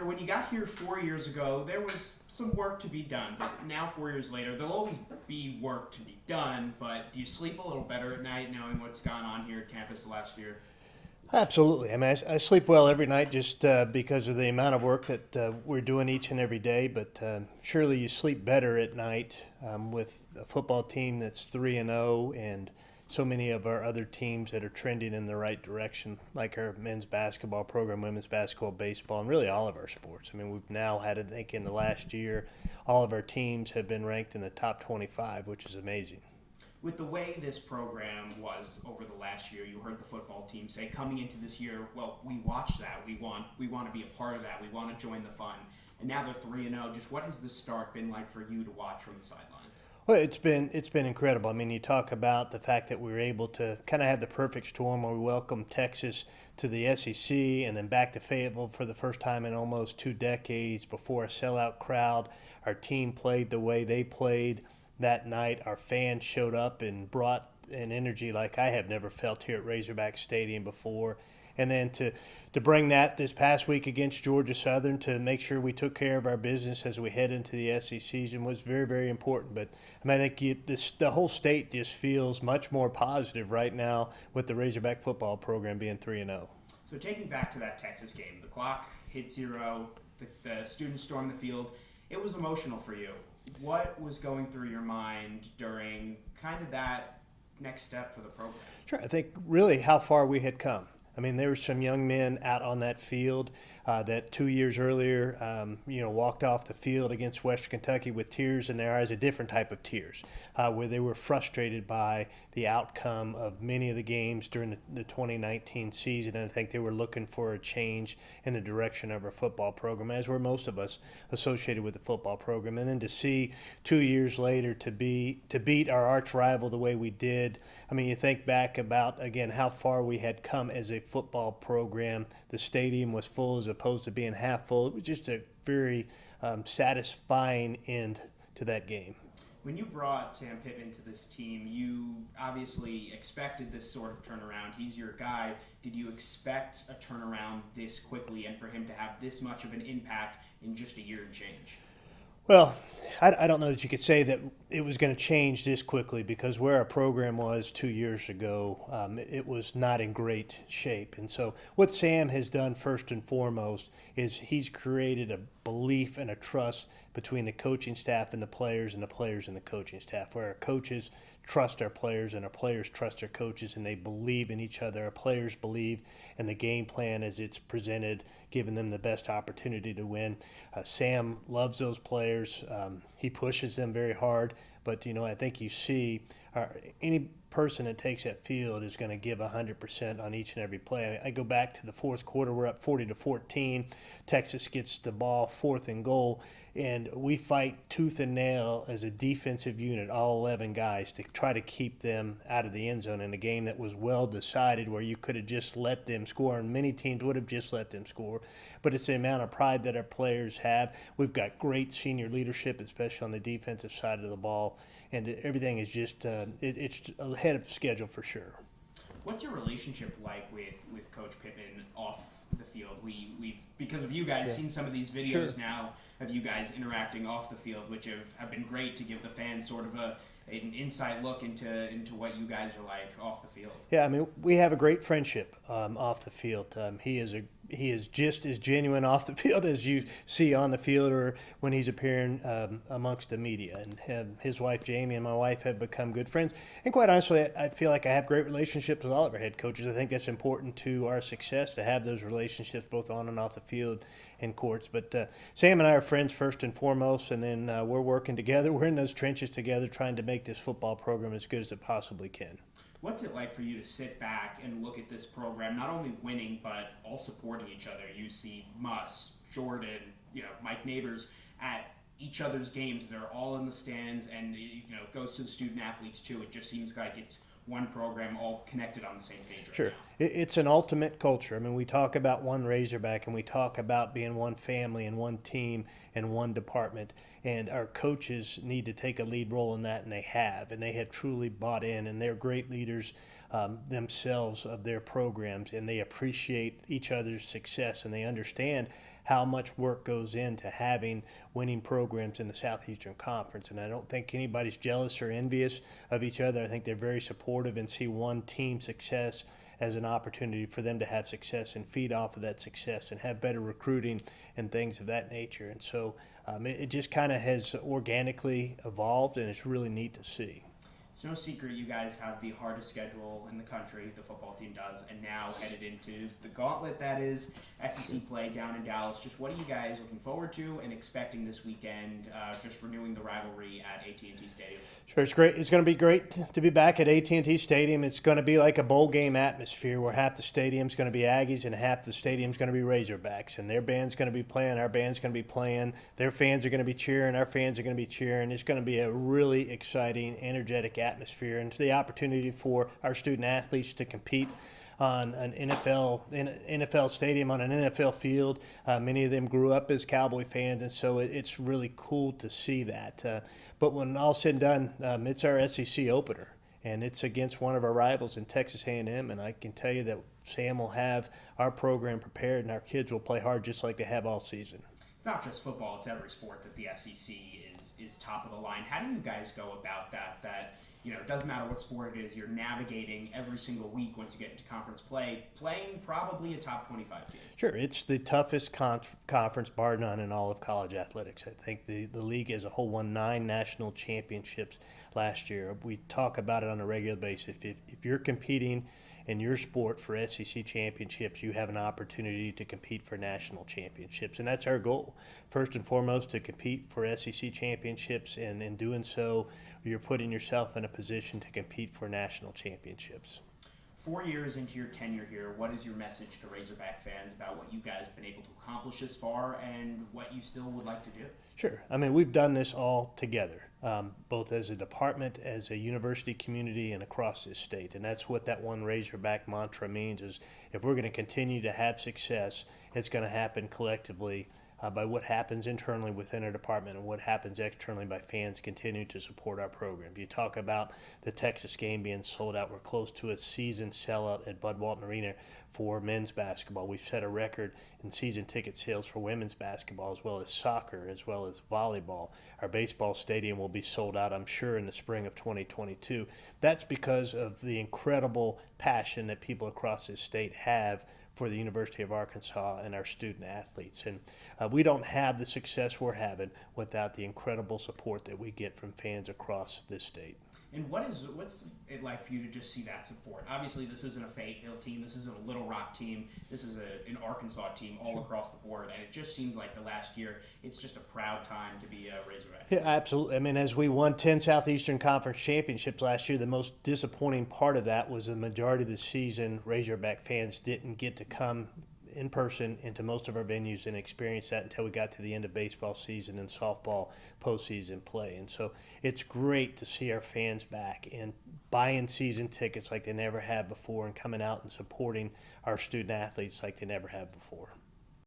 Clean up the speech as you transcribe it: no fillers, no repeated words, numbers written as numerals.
when you got here 4 years ago, there was some work to be done. But now, 4 years later, there'll always be work to be done. But do you sleep a little better at night knowing what's gone on here at campus the last year? Absolutely. I mean, I sleep well every night just because of the amount of work that we're doing each and every day. But surely you sleep better at night with a football team that's 3-0 and so many of our other teams that are trending in the right direction, like our men's basketball program, women's basketball, baseball, and really all of our sports. I mean, we've now had, I think, in the last year, all of our teams have been ranked in the top 25, which is amazing. With the way this program was over the last year, you heard the football team say coming into this year, well, we watched that. We want to be a part of that. We want to join the fun. And now they're 3-0. Just what has the start been like for you to watch from the sidelines? Well, it's been incredible. I mean, you talk about the fact that we were able to kind of have the perfect storm where we welcomed Texas to the SEC and then back to Fayetteville for the first time in almost 2 decades before a sellout crowd. Our team played the way they played that night. Our fans showed up and brought an energy like I have never felt here at Razorback Stadium before. And then to bring that this past week against Georgia Southern to make sure we took care of our business as we head into the SEC season was very, very important. But I mean, I think the whole state just feels much more positive right now with the Razorback football program being 3-0. So taking back to that Texas game, the clock hit zero, the students stormed the field. It was emotional for you. What was going through your mind during kind of that next step for the program? Sure. I think really how far we had come. I mean, there were some young men out on that field that 2 years earlier, walked off the field against Western Kentucky with tears in their eyes, a different type of tears, where they were frustrated by the outcome of many of the games during the 2019 season. And I think they were looking for a change in the direction of our football program, as were most of us associated with the football program. And then to see 2 years later to beat our arch rival the way we did. I mean, you think back about, again, how far we had come as a football program. The stadium was full as opposed to being half full. It was just a very satisfying end to that game. When you brought Sam Pittman to this team, you obviously expected this sort of turnaround. He's your guy. Did you expect a turnaround this quickly and for him to have this much of an impact in just a year and change? Well, I don't know that you could say that it was going to change this quickly because where our program was 2 years ago, it was not in great shape. And so what Sam has done first and foremost is he's created a belief and a trust between the coaching staff and the players and the coaching staff, where our coaches trust our players and our players trust their coaches and they believe in each other. Our players believe in the game plan as it's presented, giving them the best opportunity to win. Sam loves those players. He pushes them very hard. But, I think you see any person that takes that field is going to give 100% on each and every play. I go back to the fourth quarter. We're up 40-14. Texas gets the ball, 4th and goal. And we fight tooth and nail as a defensive unit, all 11 guys, to try to keep them out of the end zone in a game that was well decided where you could have just let them score, and many teams would have just let them score. But it's the amount of pride that our players have. We've got great senior leadership, especially on the defensive side of the ball, and everything is just it's ahead of schedule for sure. What's your relationship like with Coach Pittman off the field? We've because of you guys seen some of these videos Sure. now of you guys interacting off the field, which have been great to give the fans sort of an inside look into what you guys are like off the field. Yeah, I mean, we have a great friendship off the field. He is just as genuine off the field as you see on the field or when he's appearing amongst the media. And his wife Jamie and my wife have become good friends. And quite honestly, I feel like I have great relationships with all of our head coaches. I think that's important to our success to have those relationships both on and off the field and courts. But Sam and I are friends first and foremost, and then we're working together. We're in those trenches together trying to make this football program as good as it possibly can. What's it like for you to sit back and look at this program, not only winning, but all supporting each other? You see Muss, Jordan, Mike Neighbors at each other's games. They're all in the stands, and it goes to the student athletes too. It just seems like it's one program all connected on the same page right Sure. now. It's an ultimate culture. I mean, we talk about one Razorback and we talk about being one family and one team and one department. And our coaches need to take a lead role in that, and they have. And they have truly bought in, and they're great leaders themselves of their programs, and they appreciate each other's success, and they understand how much work goes into having winning programs in the Southeastern Conference. And I don't think anybody's jealous or envious of each other. I think they're very supportive and see one team's success as an opportunity for them to have success and feed off of that success and have better recruiting and things of that nature. And so it just kind of has organically evolved, and it's really neat to see. It's no secret you guys have the hardest schedule in the country, the football team does, and now headed into the gauntlet that is SEC play down in Dallas. Just what are you guys looking forward to and expecting this weekend, just renewing the rivalry at AT&T Stadium? Sure, it's great. It's going to be great to be back at AT&T Stadium. It's going to be like a bowl game atmosphere where half the stadium's going to be Aggies and half the stadium's going to be Razorbacks. And their band's going to be playing, our band's going to be playing. Their fans are going to be cheering, our fans are going to be cheering. It's going to be a really exciting, energetic atmosphere, and the opportunity for our student athletes to compete on an NFL stadium, on an NFL field. Many of them grew up as Cowboy fans, and so it's really cool to see that. But when all's said and done, it's our SEC opener, and it's against one of our rivals in Texas A&M, and I can tell you that Sam will have our program prepared, and our kids will play hard just like they have all season. It's not just football, it's every sport that the SEC is top of the line. How do you guys go about that it doesn't matter what sport it is, you're navigating every single week once you get into conference play, playing probably a top 25 team? Sure, it's the toughest conference, bar none, in all of college athletics. I think the league as a whole won 9 national championships last year. We talk about it on a regular basis. If you're competing in your sport for SEC championships, you have an opportunity to compete for national championships, and that's our goal. First and foremost, to compete for SEC championships, and in doing so, you're putting yourself in a position to compete for national championships. 4 years into your tenure here, what is your message to Razorback fans about what you guys have been able to accomplish this far and what you still would like to do? Sure. I mean, we've done this all together, both as a department, as a university community, and across this state. And that's what that one Razorback mantra means, is if we're going to continue to have success, it's going to happen collectively by what happens internally within our department and what happens externally by fans continuing to support our program. You talk about the Texas game being sold out. We're close to a season sellout at Bud Walton Arena for men's basketball. We've set a record in season ticket sales for women's basketball, as well as soccer, as well as volleyball. Our baseball stadium will be sold out, I'm sure, in the spring of 2022. That's because of the incredible passion that people across this state have for the University of Arkansas and our student athletes. And we don't have the success we're having without the incredible support that we get from fans across this state. And what's it like for you to just see that support? Obviously, this isn't a Fayetteville team. This isn't a Little Rock team. This is an Arkansas team all across the board. And it just seems like the last year, it's just a proud time to be a Razorback. Yeah, absolutely. I mean, as we won 10 Southeastern Conference championships last year, the most disappointing part of that was the majority of the season, Razorback fans didn't get to come in person into most of our venues and experience that until we got to the end of baseball season and softball postseason play. And so it's great to see our fans back and buying season tickets like they never have before and coming out and supporting our student athletes like they never have before.